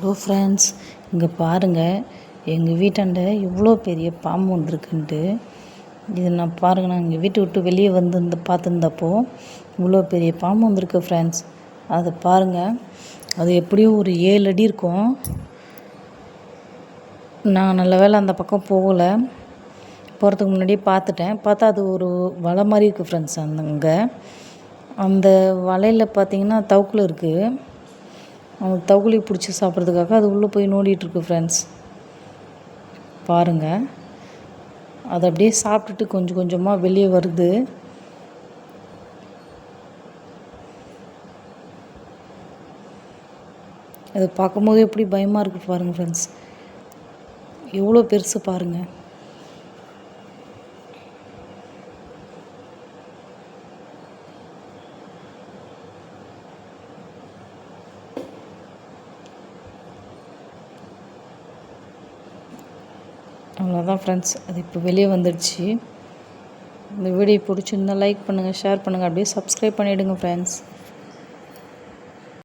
Hello friends, இங்கே பாருங்கள், எங்கள் வீட்டாண்ட இவ்வளோ பெரிய பாம்பு வந்திருக்குன்ட்டு. இது நான் பாருங்கள், நான் எங்கள் வீட்டை விட்டு வெளியே வந்து பார்த்துருந்தப்போ இவ்வளோ பெரிய பாம்பு வந்திருக்கு ஃப்ரெண்ட்ஸ். அதை பாருங்கள், அது எப்படியும் ஒரு 7 அடி இருக்கும். நான் நல்ல வேளை அந்த பக்கம் போகலை, போகிறதுக்கு முன்னாடியே பார்த்தா அது ஒரு வலை மாதிரி இருக்குது ஃப்ரெண்ட்ஸ். அங்கே அந்த வலையில் பார்த்திங்கன்னா தவுக்குல இருக்குது. அந்த தவுக்குலி பிடிச்சி சாப்பிட்றதுக்காக அது உள்ளே போய் நோண்டிகிட்ருக்கு ஃப்ரெண்ட்ஸ். பாருங்கள், அதை அப்படியே சாப்பிட்டுட்டு கொஞ்சம் கொஞ்சமாக வெளியே வருது. அதை பார்க்கும்போது எப்படி பயமாக இருக்குது பாருங்கள் ஃப்ரெண்ட்ஸ். எவ்வளோ பெருசு பாருங்கள். அவ்வளோதான் ஃப்ரெண்ட்ஸ், அது இப்போ வெளியே வந்துடுச்சு. இந்த வீடியோ பிடிச்சிருந்தால் லைக் பண்ணுங்கள், ஷேர் பண்ணுங்கள், அப்படியே சப்ஸ்கிரைப் பண்ணிவிடுங்க ஃப்ரெண்ட்ஸ்.